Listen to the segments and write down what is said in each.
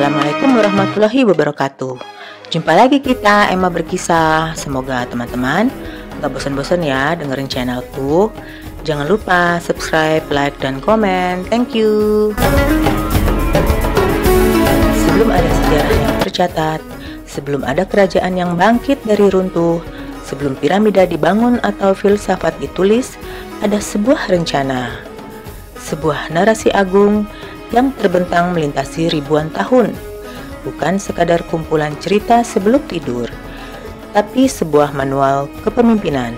Assalamualaikum warahmatullahi wabarakatuh. Jumpa lagi kita, Emma Berkisah. Semoga teman-teman gak bosan-bosan ya dengerin channelku. Jangan lupa subscribe, like, dan komen. Thank you. Sebelum ada sejarah yang tercatat, sebelum ada kerajaan yang bangkit dari runtuh, sebelum piramida dibangun atau filsafat ditulis, ada sebuah rencana, sebuah narasi agung yang terbentang melintasi ribuan tahun. Bukan sekadar kumpulan cerita sebelum tidur, tapi sebuah manual kepemimpinan,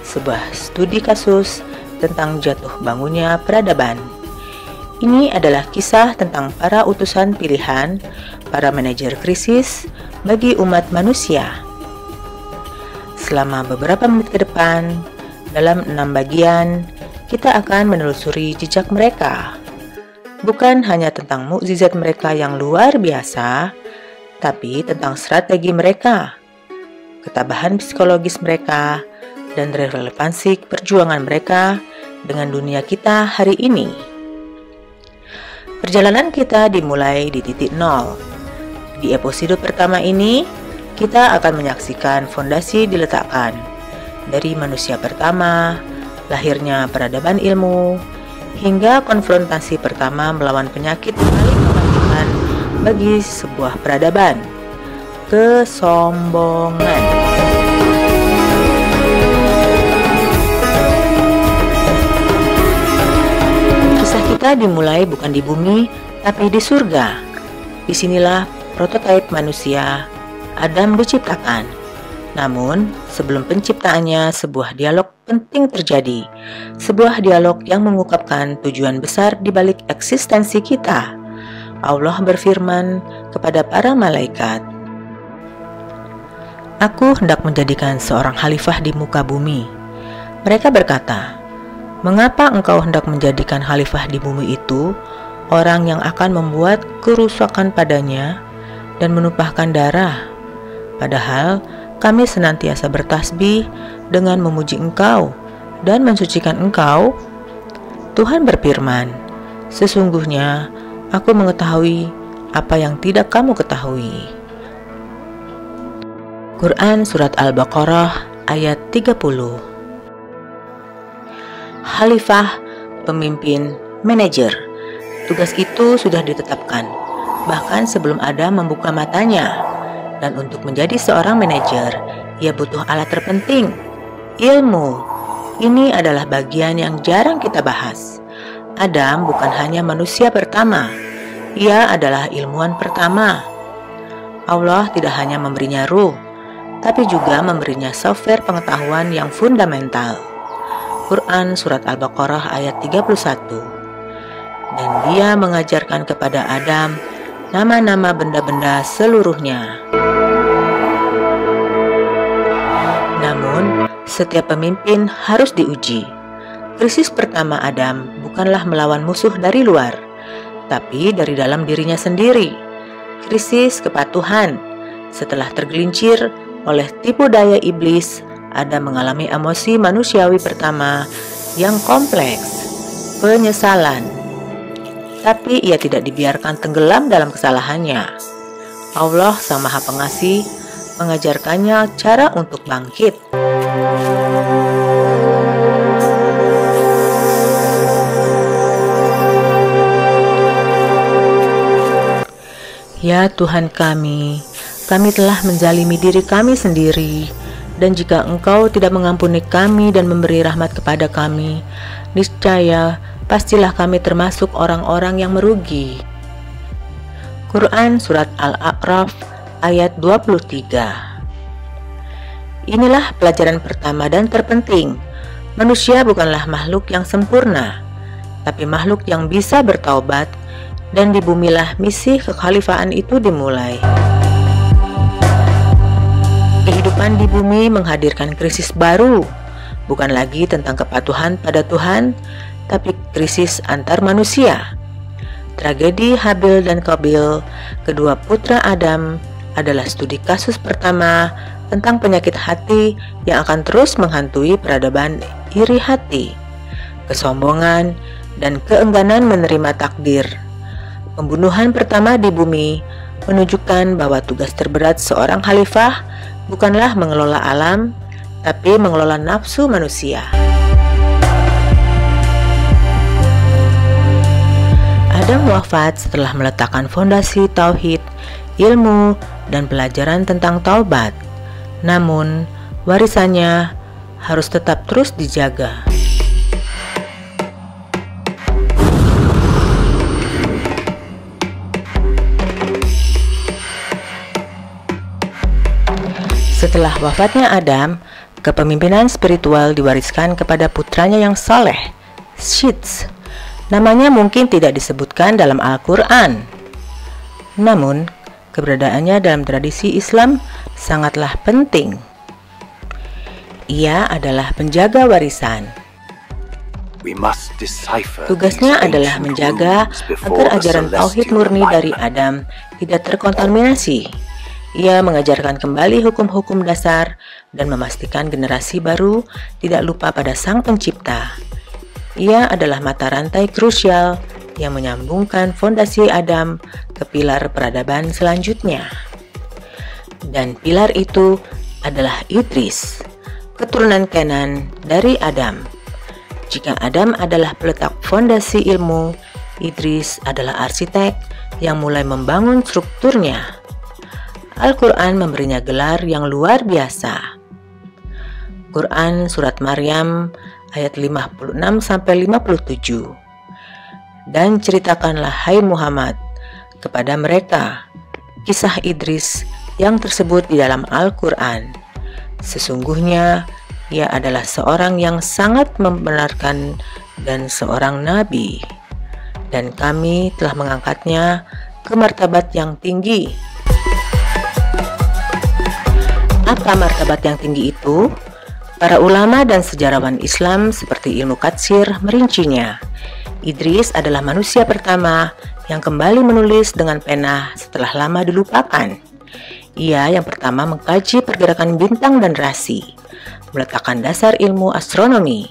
sebuah studi kasus tentang jatuh bangunnya peradaban. Ini adalah kisah tentang para utusan pilihan, para manajer krisis bagi umat manusia. Selama beberapa menit ke depan, dalam 6 bagian, kita akan menelusuri jejak mereka. Bukan hanya tentang mukjizat mereka yang luar biasa, tapi tentang strategi mereka, ketabahan psikologis mereka, dan relevansi perjuangan mereka dengan dunia kita hari ini. Perjalanan kita dimulai di titik nol. Di episode pertama ini, kita akan menyaksikan fondasi diletakkan dari manusia pertama, lahirnya peradaban ilmu, hingga konfrontasi pertama melawan penyakit paling mematikan bagi sebuah peradaban, kesombongan. Kisah kita dimulai bukan di bumi, tapi di surga. Disinilah prototipe manusia Adam diciptakan. Namun, sebelum penciptaannya, sebuah dialog penting terjadi. Sebuah dialog yang mengungkapkan tujuan besar di balik eksistensi kita. Allah berfirman kepada para malaikat, "Aku hendak menjadikan seorang khalifah di muka bumi." Mereka berkata, "Mengapa engkau hendak menjadikan khalifah di bumi itu orang yang akan membuat kerusakan padanya dan menumpahkan darah? Padahal kami senantiasa bertasbih dengan memuji Engkau dan mensucikan Engkau." Tuhan berfirman, "Sesungguhnya Aku mengetahui apa yang tidak kamu ketahui." Quran Surat Al-Baqarah ayat 30. Khalifah, pemimpin, manajer. Tugas itu sudah ditetapkan, bahkan sebelum Adam membuka matanya. Dan untuk menjadi seorang manajer, ia butuh alat terpenting, ilmu. Ini adalah bagian yang jarang kita bahas. Adam bukan hanya manusia pertama, ia adalah ilmuwan pertama. Allah tidak hanya memberinya ruh, tapi juga memberinya software pengetahuan yang fundamental. Quran Surat Al-Baqarah ayat 31. Dan dia mengajarkan kepada Adam nama-nama benda-benda seluruhnya. Namun, setiap pemimpin harus diuji. Krisis pertama Adam bukanlah melawan musuh dari luar, tapi dari dalam dirinya sendiri. Krisis kepatuhan. Setelah tergelincir oleh tipu daya iblis, Adam mengalami emosi manusiawi pertama yang kompleks, penyesalan. Tapi ia tidak dibiarkan tenggelam dalam kesalahannya. Allah Sang Maha Pengasih mengajarkannya cara untuk bangkit. Ya Tuhan kami telah menzalimi diri kami sendiri, dan jika Engkau tidak mengampuni kami dan memberi rahmat kepada kami, niscaya pastilah kami termasuk orang-orang yang merugi. Quran Surat Al-A'raf ayat 23. Inilah pelajaran pertama dan terpenting. Manusia bukanlah makhluk yang sempurna, tapi makhluk yang bisa bertaubat, dan di bumilah misi kekhalifaan itu dimulai. Kehidupan di bumi menghadirkan krisis baru, bukan lagi tentang kepatuhan pada Tuhan, tapi krisis antar manusia. Tragedi Habil dan Qabil, kedua putra Adam, adalah studi kasus pertama tentang penyakit hati yang akan terus menghantui peradaban iri hati, kesombongan, dan keengganan menerima takdir. Pembunuhan pertama di bumi menunjukkan bahwa tugas terberat seorang khalifah bukanlah mengelola alam, tapi mengelola nafsu manusia. Adam wafat setelah meletakkan fondasi tauhid, ilmu, dan pelajaran tentang taubat. Namun, warisannya harus tetap terus dijaga. Setelah wafatnya Adam, kepemimpinan spiritual diwariskan kepada putranya yang soleh, Syeds. Namanya mungkin tidak disebutkan dalam Al-Quran. Namun, keberadaannya dalam tradisi Islam sangatlah penting. Ia adalah penjaga warisan. Tugasnya adalah menjaga agar ajaran tauhid murni dari Adam tidak terkontaminasi. Ia mengajarkan kembali hukum-hukum dasar dan memastikan generasi baru tidak lupa pada Sang Pencipta. Ia adalah mata rantai krusial yang menyambungkan fondasi Adam ke pilar peradaban selanjutnya. Dan pilar itu adalah Idris, keturunan Kenan dari Adam. Jika Adam adalah peletak fondasi ilmu, Idris adalah arsitek yang mulai membangun strukturnya. Al-Quran memberinya gelar yang luar biasa. Quran Surat Maryam ayat 56-57. Dan ceritakanlah hai Muhammad kepada mereka kisah Idris yang tersebut di dalam Al-Quran. Sesungguhnya ia adalah seorang yang sangat membenarkan dan seorang nabi, dan kami telah mengangkatnya ke martabat yang tinggi. Apa martabat yang tinggi itu? Para ulama dan sejarawan Islam seperti Ibnu Katsir merincinya. Idris adalah manusia pertama yang kembali menulis dengan pena setelah lama dilupakan. Ia yang pertama mengkaji pergerakan bintang dan rasi, meletakkan dasar ilmu astronomi.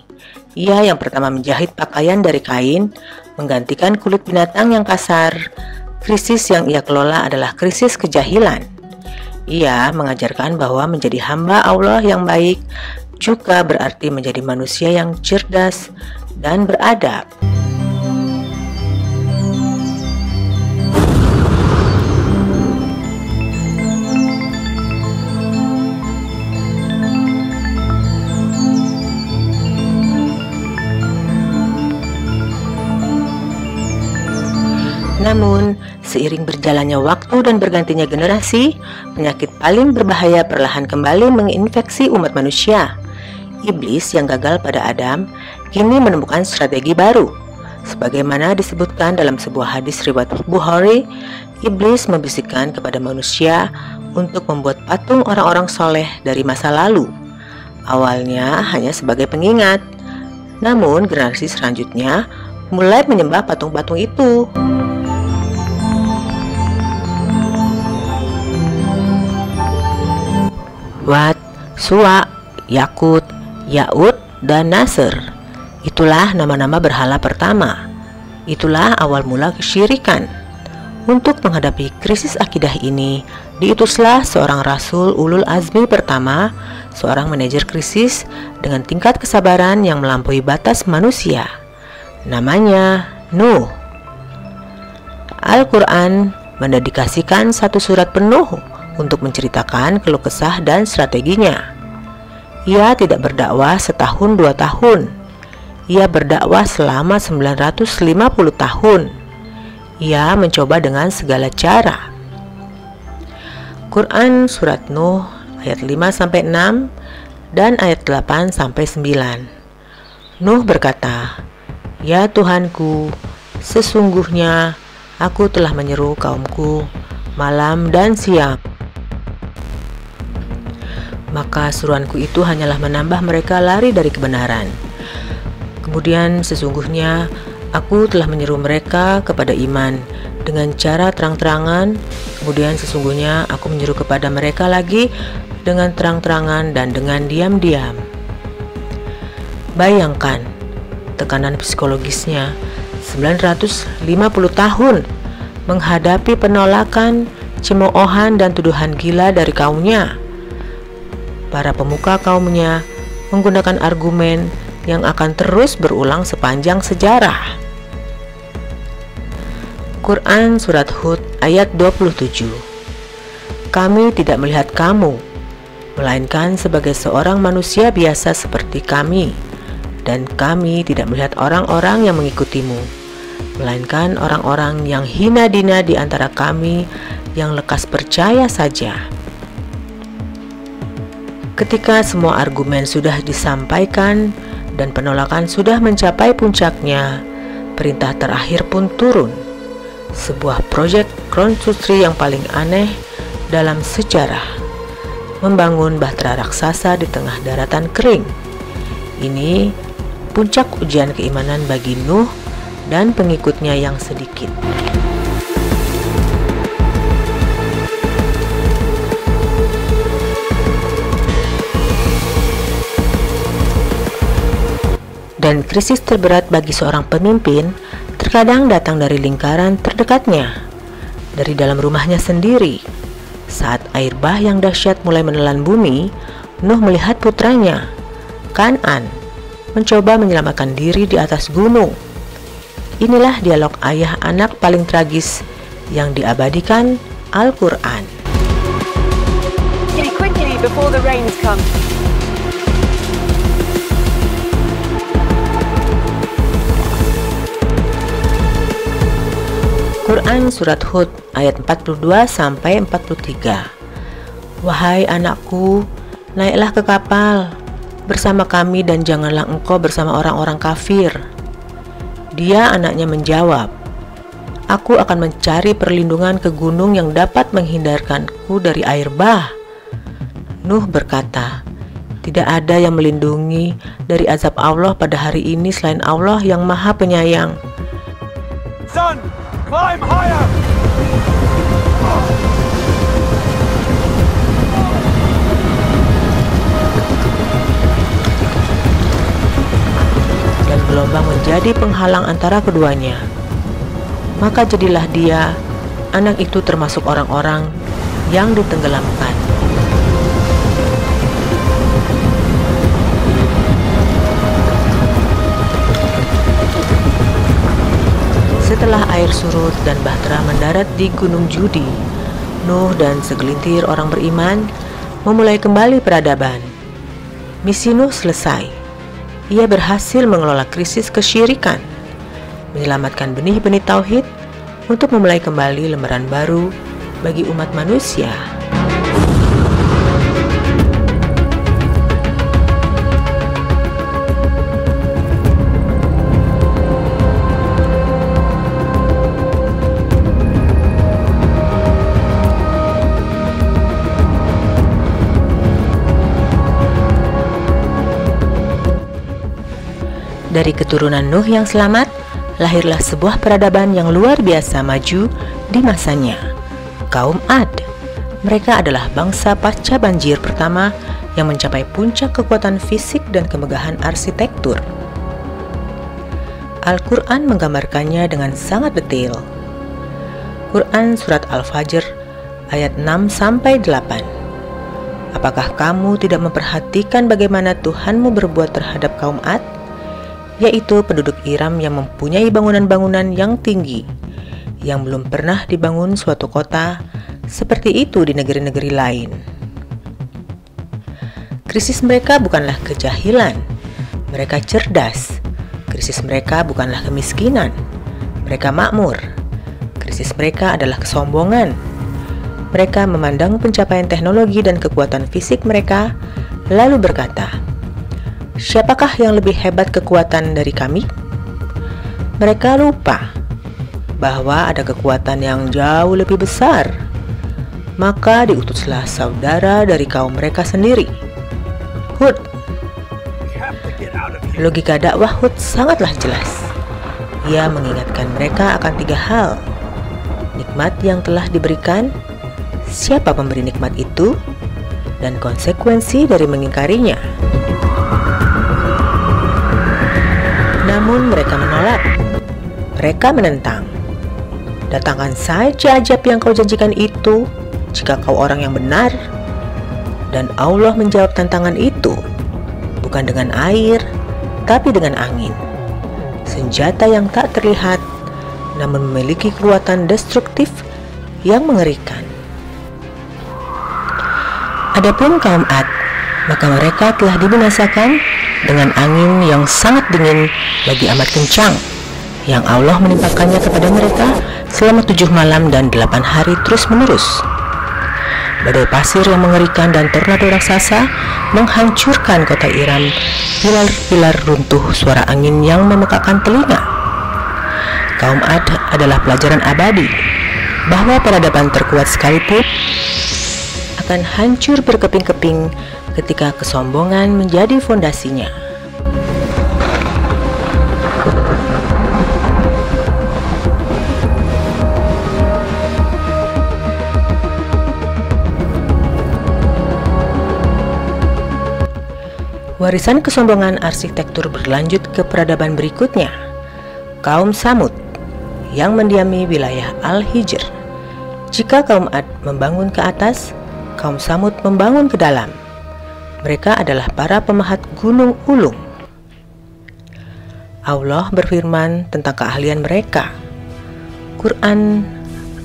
Ia yang pertama menjahit pakaian dari kain, menggantikan kulit binatang yang kasar. Krisis yang ia kelola adalah krisis kejahilan. Ia mengajarkan bahwa menjadi hamba Allah yang baik juga berarti menjadi manusia yang cerdas dan beradab. Namun, seiring berjalannya waktu dan bergantinya generasi, penyakit paling berbahaya perlahan kembali menginfeksi umat manusia. Iblis yang gagal pada Adam kini menemukan strategi baru. Sebagaimana disebutkan dalam sebuah hadis riwayat Bukhari, Iblis membisikkan kepada manusia untuk membuat patung orang-orang soleh dari masa lalu. Awalnya hanya sebagai pengingat, namun generasi selanjutnya mulai menyembah patung-patung itu. Wat, Suwa, Yakut, Ya'ud, dan Nasr. Itulah nama-nama berhala pertama. Itulah awal mula kesyirikan. Untuk menghadapi krisis akidah ini, diutuslah seorang Rasul Ulul Azmi pertama, seorang manajer krisis dengan tingkat kesabaran yang melampaui batas manusia. Namanya Nuh. Al-Quran mendedikasikan satu surat penuh untuk menceritakan keluh kesah dan strateginya. Ia tidak berdakwah setahun 2 tahun. Ia berdakwah selama 950 tahun. Ia mencoba dengan segala cara. Quran Surat Nuh ayat 5-6 dan ayat 8-9. Nuh berkata, "Ya Tuhanku, sesungguhnya aku telah menyeru kaumku malam dan siang. Maka seruanku itu hanyalah menambah mereka lari dari kebenaran. Kemudian sesungguhnya aku telah menyeru mereka kepada iman dengan cara terang-terangan. Kemudian sesungguhnya aku menyeru kepada mereka lagi dengan terang-terangan dan dengan diam-diam." Bayangkan tekanan psikologisnya 950 tahun menghadapi penolakan, cemoohan dan tuduhan gila dari kaumnya. Para pemuka kaumnya menggunakan argumen yang akan terus berulang sepanjang sejarah. Quran Surat Hud ayat 27. Kami tidak melihat kamu, melainkan sebagai seorang manusia biasa seperti kami, dan kami tidak melihat orang-orang yang mengikutimu, melainkan orang-orang yang hina dina di antara kami yang lekas percaya saja. Ketika semua argumen sudah disampaikan dan penolakan sudah mencapai puncaknya, perintah terakhir pun turun. Sebuah proyek konstruksi yang paling aneh dalam sejarah, membangun bahtera raksasa di tengah daratan kering. Ini puncak ujian keimanan bagi Nuh dan pengikutnya yang sedikit. Dan krisis terberat bagi seorang pemimpin terkadang datang dari lingkaran terdekatnya, dari dalam rumahnya sendiri. Saat air bah yang dahsyat mulai menelan bumi, Nuh melihat putranya, Kan'an, mencoba menyelamatkan diri di atas gunung. Inilah dialog ayah anak paling tragis yang diabadikan Al-Quran. Quickly before the rains come. Quran Surat Hud ayat 42 sampai 43. Wahai anakku, naiklah ke kapal bersama kami dan janganlah engkau bersama orang-orang kafir. Dia anaknya menjawab, aku akan mencari perlindungan ke gunung yang dapat menghindarkanku dari air bah. Nuh berkata, tidak ada yang melindungi dari azab Allah pada hari ini selain Allah yang Maha Penyayang. Son, climb higher! Dan gelombang menjadi penghalang antara keduanya. Maka jadilah dia, anak itu termasuk orang-orang yang ditenggelamkan. Setelah air surut dan bahtera mendarat di Gunung Judi, Nuh dan segelintir orang beriman memulai kembali peradaban. Misi Nuh selesai. Ia berhasil mengelola krisis kesyirikan, menyelamatkan benih-benih tauhid untuk memulai kembali lembaran baru bagi umat manusia. Dari keturunan Nuh yang selamat, lahirlah sebuah peradaban yang luar biasa maju di masanya, kaum Ad. Mereka adalah bangsa pasca banjir pertama yang mencapai puncak kekuatan fisik dan kemegahan arsitektur. Al-Quran menggambarkannya dengan sangat detail. Quran Surat Al-Fajr ayat 6-8. Apakah kamu tidak memperhatikan bagaimana Tuhanmu berbuat terhadap kaum Ad? Yaitu penduduk Iram yang mempunyai bangunan-bangunan yang tinggi, yang belum pernah dibangun suatu kota seperti itu di negeri-negeri lain. Krisis mereka bukanlah kejahilan, mereka cerdas. Krisis mereka bukanlah kemiskinan, mereka makmur. Krisis mereka adalah kesombongan. Mereka memandang pencapaian teknologi dan kekuatan fisik mereka, lalu berkata, siapakah yang lebih hebat kekuatan dari kami? Mereka lupa bahwa ada kekuatan yang jauh lebih besar. Maka diutuslah saudara dari kaum mereka sendiri, Hud. Logika dakwah Hud sangatlah jelas. Ia mengingatkan mereka akan 3 hal. Nikmat yang telah diberikan, siapa pemberi nikmat itu, dan konsekuensi dari mengingkarinya. Namun mereka menolak, mereka menentang, Datangkan saja ajab yang kau janjikan itu, jika kau orang yang benar. Dan Allah menjawab tantangan itu, bukan dengan air, tapi dengan angin. Senjata yang tak terlihat, namun memiliki kekuatan destruktif yang mengerikan. Adapun kaum Ad, maka mereka telah dibinasakan dengan angin yang sangat dingin lagi amat kencang, yang Allah menimpakannya kepada mereka selama 7 malam dan 8 hari terus-menerus. Badai pasir yang mengerikan dan tornado raksasa menghancurkan kota Iram. Pilar-pilar runtuh, suara angin yang memekakkan telinga. Kaum Ad adalah pelajaran abadi bahwa peradaban terkuat sekalipun akan hancur berkeping-keping ketika kesombongan menjadi fondasinya. Warisan kesombongan arsitektur berlanjut ke peradaban berikutnya, kaum Samud yang mendiami wilayah Al-Hijr. Jika kaum Ad membangun ke atas, kaum Samud membangun ke dalam. Mereka adalah para pemahat gunung ulung. Allah berfirman tentang keahlian mereka. Quran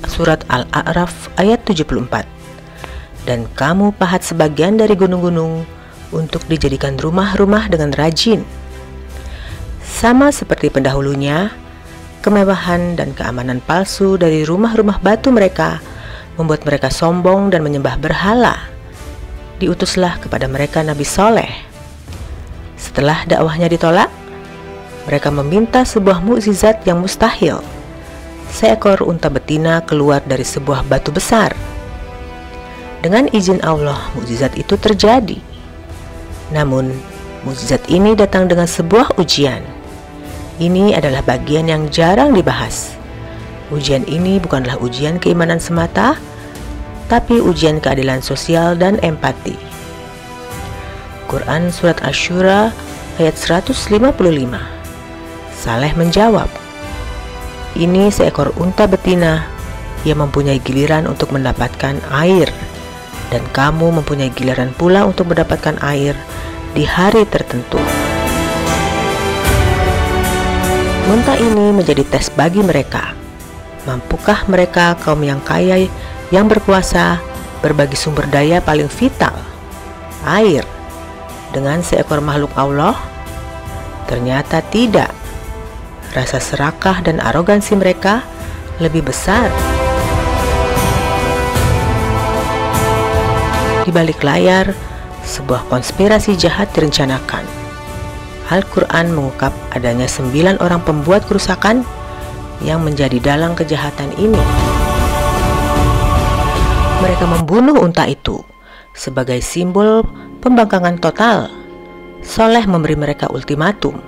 Surat Al-A'raf ayat 74. Dan kamu pahat sebagian dari gunung-gunung untuk dijadikan rumah-rumah dengan rajin. Sama seperti pendahulunya, kemewahan dan keamanan palsu dari rumah-rumah batu mereka membuat mereka sombong dan menyembah berhala. Diutuslah kepada mereka Nabi Soleh. Setelah dakwahnya ditolak, mereka meminta sebuah mukjizat yang mustahil. Seekor unta betina keluar dari sebuah batu besar. Dengan izin Allah, mukjizat itu terjadi. Namun, mukjizat ini datang dengan sebuah ujian. Ini adalah bagian yang jarang dibahas. Ujian ini bukanlah ujian keimanan semata, tapi ujian keadilan sosial dan empati. Quran Surat Asy-Syura ayat 155. Saleh menjawab, ini seekor unta betina yang mempunyai giliran untuk mendapatkan air, dan kamu mempunyai giliran pula untuk mendapatkan air di hari tertentu. Unta ini menjadi tes bagi mereka. Mampukah mereka, kaum yang kaya, yang berkuasa, berbagi sumber daya paling vital, air, dengan seekor makhluk Allah? Ternyata tidak. Rasa serakah dan arogansi mereka lebih besar. Di balik layar, sebuah konspirasi jahat direncanakan. Al-Quran mengungkap adanya 9 orang pembuat kerusakan yang menjadi dalang kejahatan ini. Mereka membunuh unta itu sebagai simbol pembangkangan total. Soleh memberi mereka ultimatum.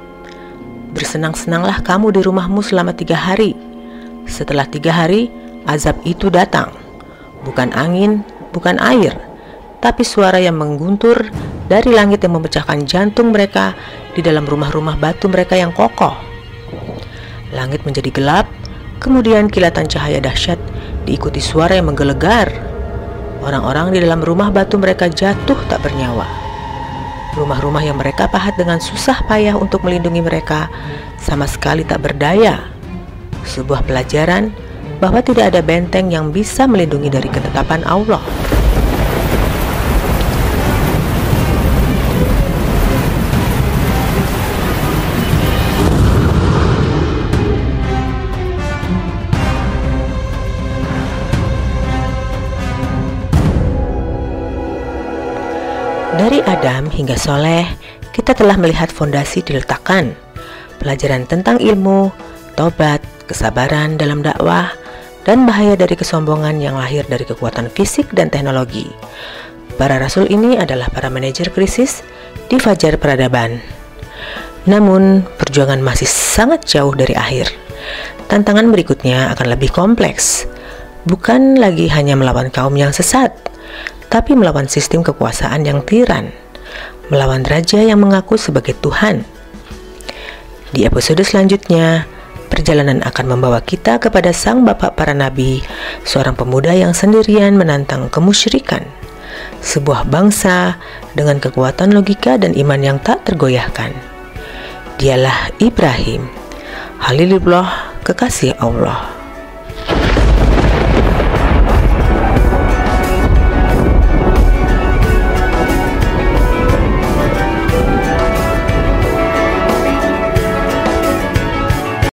Bersenang-senanglah kamu di rumahmu selama 3 hari. Setelah 3 hari, azab itu datang. Bukan angin, bukan air, tapi suara yang mengguntur dari langit yang memecahkan jantung mereka di dalam rumah-rumah batu mereka yang kokoh. Langit menjadi gelap, kemudian kilatan cahaya dahsyat diikuti suara yang menggelegar. Orang-orang di dalam rumah batu mereka jatuh tak bernyawa. Rumah-rumah yang mereka pahat dengan susah payah untuk melindungi mereka sama sekali tak berdaya. Sebuah pelajaran bahwa tidak ada benteng yang bisa melindungi dari ketetapan Allah. Dari Adam hingga Soleh, kita telah melihat fondasi diletakkan. Pelajaran tentang ilmu, tobat, kesabaran dalam dakwah, dan bahaya dari kesombongan yang lahir dari kekuatan fisik dan teknologi. Para rasul ini adalah para manajer krisis di fajar peradaban. Namun, perjuangan masih sangat jauh dari akhir. Tantangan berikutnya akan lebih kompleks. Bukan lagi hanya melawan kaum yang sesat, tapi melawan sistem kekuasaan yang tiran, melawan raja yang mengaku sebagai Tuhan. Di episode selanjutnya, Perjalanan akan membawa kita kepada sang bapak para nabi, seorang pemuda yang sendirian menantang kemusyrikan. Sebuah bangsa dengan kekuatan logika dan iman yang tak tergoyahkan. Dialah Ibrahim, Khalilullah, kekasih Allah.